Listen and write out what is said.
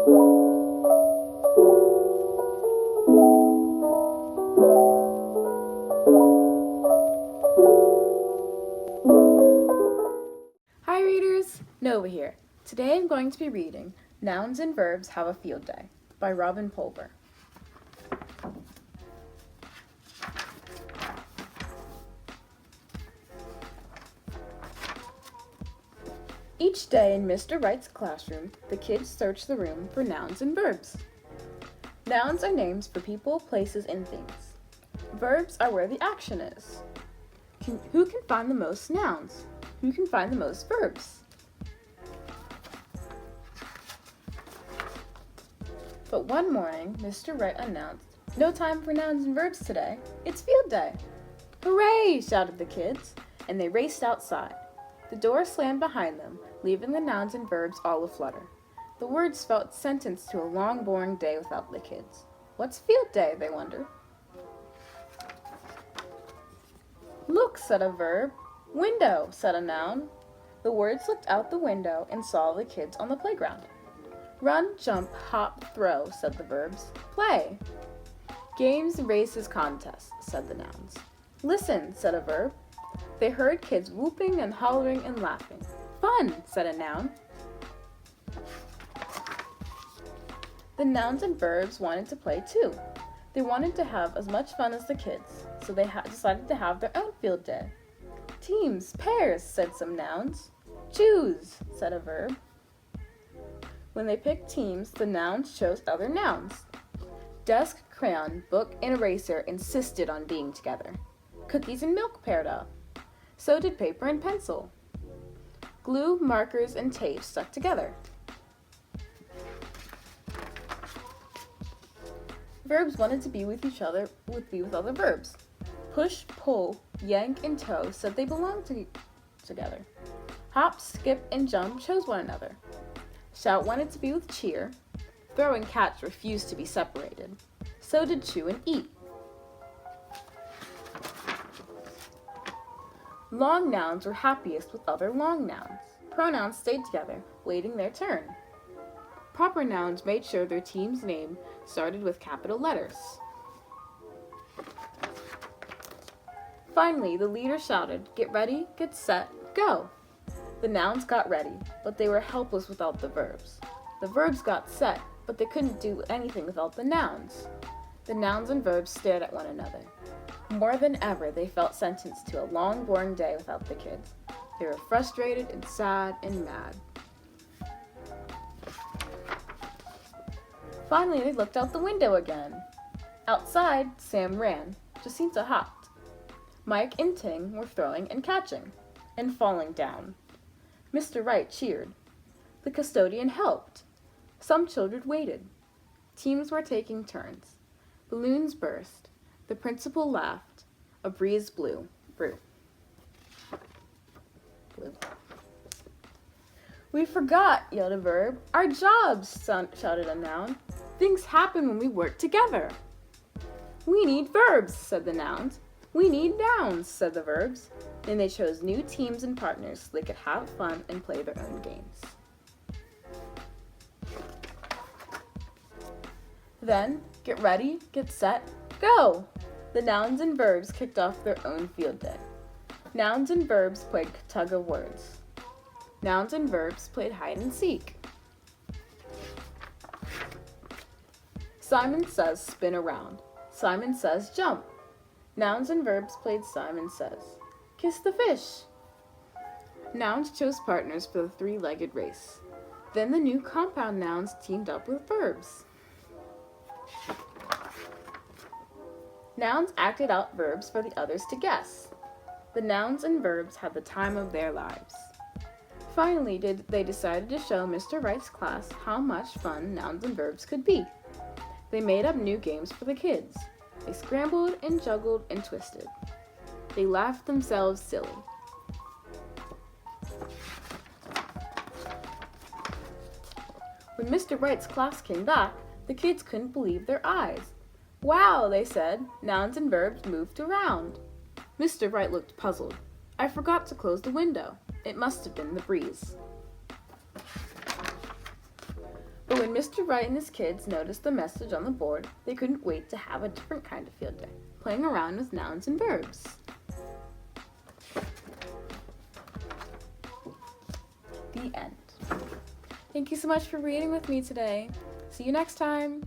Hi readers, Nova here. Today I'm going to be reading Nouns and Verbs Have a Field Day by Robin Pulver. Each day in Mr. Wright's classroom, the kids search the room for nouns and verbs. Nouns are names for people, places, and things. Verbs are where the action is. Who can find the most nouns? Who can find the most verbs? But one morning, Mr. Wright announced, "No time for nouns and verbs today. It's field day." "Hooray!" shouted the kids, and they raced outside. The door slammed behind them, leaving the nouns and verbs all aflutter. The words felt sentenced to a long, boring day without the kids. What's field day, they wondered. "Look," said a verb. "Window," said a noun. The words looked out the window and saw the kids on the playground. "Run, jump, hop, throw," said the verbs. "Play." "Games, races, contests," said the nouns. "Listen," said a verb. They heard kids whooping and hollering and laughing. "Fun," said a noun. The nouns and verbs wanted to play too. They wanted to have as much fun as the kids, so they decided to have their own field day. "Teams, pairs," said some nouns. "Choose," said a verb. When they picked teams, the nouns chose other nouns. Desk, crayon, book, and eraser insisted on being together. Cookies and milk paired up. So did paper and pencil. Glue, markers, and tape stuck together. Verbs wanted to be with each other, with other verbs. Push, pull, yank, and tow said they belonged together. Hop, skip, and jump chose one another. Shout wanted to be with cheer. Throw and catch refused to be separated. So did chew and eat. Long nouns were happiest with other long nouns. Pronouns stayed together, waiting their turn. Proper nouns made sure their team's name started with capital letters. Finally, the leader shouted, "Get ready, get set, go!" The nouns got ready, but they were helpless without the verbs. The verbs got set, but they couldn't do anything without the nouns. The nouns and verbs stared at one another. More than ever, they felt sentenced to a long, boring day without the kids. They were frustrated and sad and mad. Finally, they looked out the window again. Outside, Sam ran. Jacinta hopped. Mike and Ting were throwing and catching, and falling down. Mr. Wright cheered. The custodian helped. Some children waited. Teams were taking turns. Balloons burst. The principal laughed. A breeze blew. "We forgot," yelled a verb. "Our jobs," shouted a noun. "Things happen when we work together." "We need verbs," said the nouns. "We need nouns," said the verbs. Then they chose new teams and partners so they could have fun and play their own games. Then, get ready, get set, go! The nouns and verbs kicked off their own field day. Nouns and verbs played tug of words. Nouns and verbs played hide and seek. Simon Says spin around. Simon Says jump. Nouns and verbs played Simon Says. Kiss the fish. Nouns chose partners for the three-legged race. Then the new compound nouns teamed up with verbs. Nouns acted out verbs for the others to guess. The nouns and verbs had the time of their lives. Finally, they decided to show Mr. Wright's class how much fun nouns and verbs could be. They made up new games for the kids. They scrambled and juggled and twisted. They laughed themselves silly. When Mr. Wright's class came back, the kids couldn't believe their eyes. "Wow," they said, "nouns and verbs moved around." Mr. Wright looked puzzled. "I forgot to close the window. It must have been the breeze." But when Mr. Wright and his kids noticed the message on the board, they couldn't wait to have a different kind of field day, playing around with nouns and verbs. The end. Thank you so much for reading with me today. See you next time.